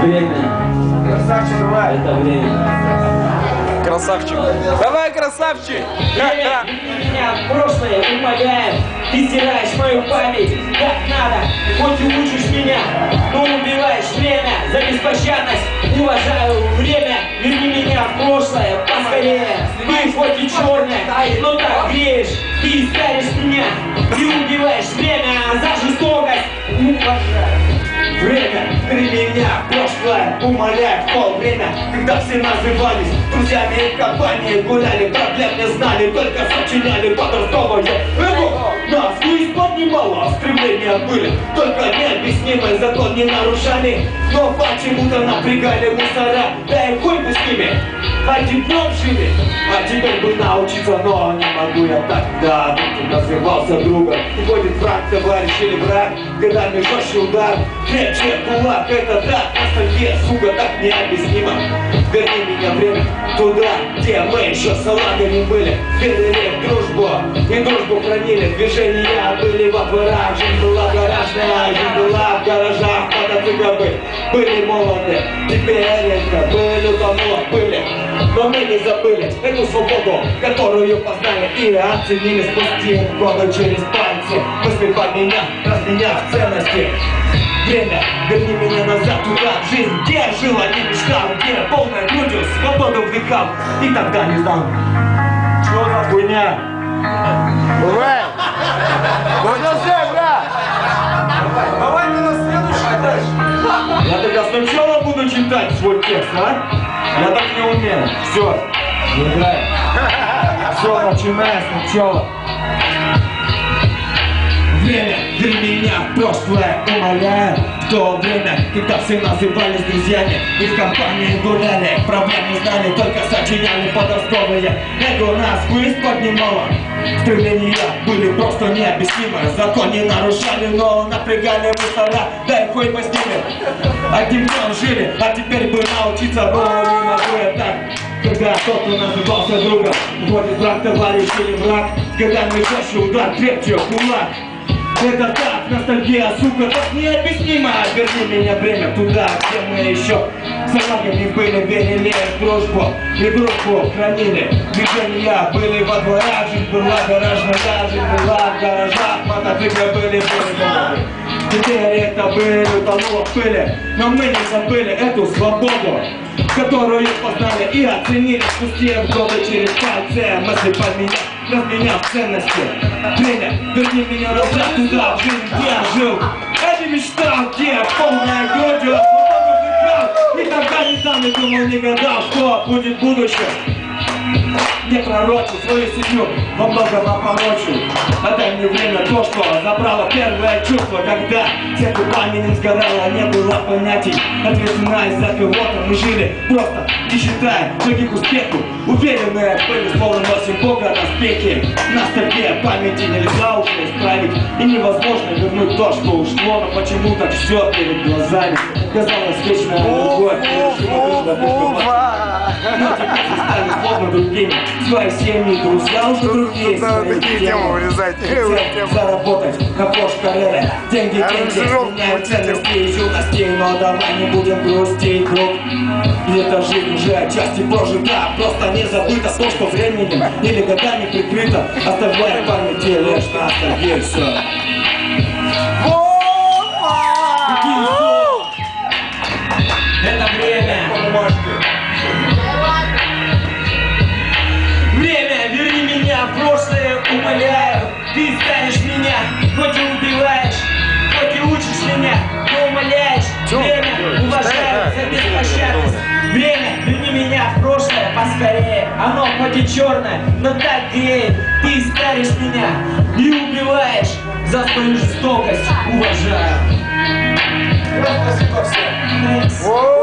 Время. Красавчик, давай. Это время. Красавчик. Давай, красавчик. Время меня в прошлое умоляет. Ты стираешь мою память как надо. Хоть и учишь меня, но убиваешь время за беспощадность. Уважаю время, верни меня в прошлое поскорее. Ты хоть и черная, но так греешь. Ты старишь меня и убиваешь время за жестокость. Уважаю. Время, ты меня в прошлое умоляет полвремя, когда все назывались друзьями и в компании гуляли, проблем не знали, только сочиняли подростковое эго. Нас жизнь поднимала, стремления были, только необъяснимый закон не нарушали, но почему-то напрягали мусора, да и хуй бы с ними, а диплом жили, а теперь бы научиться, но не могу я так, да, назывался другом, уходит враг, товарищ или враг, годами жестче удар, крепче кулак, это так, ностальгия, сука, так необъяснимо. Верни меня время туда, где мы еще салагами были, верили в дружбу и дружбу хранили, движения были во дворах, жизнь была гаражная, жизнь была в гаражах, мотоциклы были молоды, теперь редко были, утонуло в пыли, но мы не забыли эту свободу, которую познали и оценили спустя годы через пальцы, мысли поменяв, разменяв ценности. Время, верни меня назад туда, в жизнь, где я жил, а не мечтал, где я полной грудью свободу вдыхал, и тогда не знал, что за хуйня. Продолжай, брат. Давай ты на следующий дальше. Я тогда сначала буду читать свой текст, а? Я так не умею. Все, играй. Все, начинай сначала. Время, верни меня в прошлое, умоляю. В то время, когда все назывались друзьями и в компании гуляли, проблем не знали, только сочиняли подростковые. Эго нас жизнь поднимала, стремления были просто необъяснимы. Закон не нарушали, но напрягали мусора, да и хуй бы с ними. Одним днем жили, а теперь бы научиться, но не могу я так. Когда кто-то назывался другом, уходит враг, товарищ или враг, с годами жестче удар, крепче кулак. Это так, ностальгия, сука, так необъяснимо. Верни меня время туда, где мы еще салагами были, верили в дружбу и дружбу хранили. Движения были во дворах, жизнь была гаражная, жизнь была в гаражах, мотоциклы были молоды. Теперь это были, утонуло в пыли, но мы не забыли эту свободу, которую познали и оценили спустя годы через пальцы. Мысли поменяв, разменяв ценности. Время, верни меня назад туда, в жизнь, где я жил. Я не мечтал, где я полная грудью свободу вдыхал. И тогда не знал, не думал, не гадал, что будет будущее. Не пророчу свою семью, во многом опорочу. Отдай мне время то, что забрало первое чувство, когда сердце пламенем сгорало, не было понятий. Ответственность за кого-то мы жили просто, не считая других успехов. Уверенные были, словно носим Бога доспехи. Ностальгия памяти нельзя уже исправить, и невозможно вернуть то, что ушло, но почему-то все перед глазами казалось вечная любовь. Но теперь все стали словно другими. Свои семьи, друзья уже другие. Такие темы вырезать. Заработать на карьеры. Деньги, меняют ценности из юности. Но давай не будем грустить, друг. И эта жизнь уже отчасти прожита. Просто не забыто то, что временем или годами прикрыто, оставляя в памяти лишь ностальгию. Все. Это время. Время, верни меня в прошлое, умоляю. Ты станешь меня, хоть и убиваешь, хоть и учишь меня, но умоляешь. Время, уважаю за беспощадность. Время, верни меня в прошлое поскорее. Оно хоть и черное, но так греет. Ты старишь меня и убиваешь за свою жестокость. Уважаю. Спасибо всем.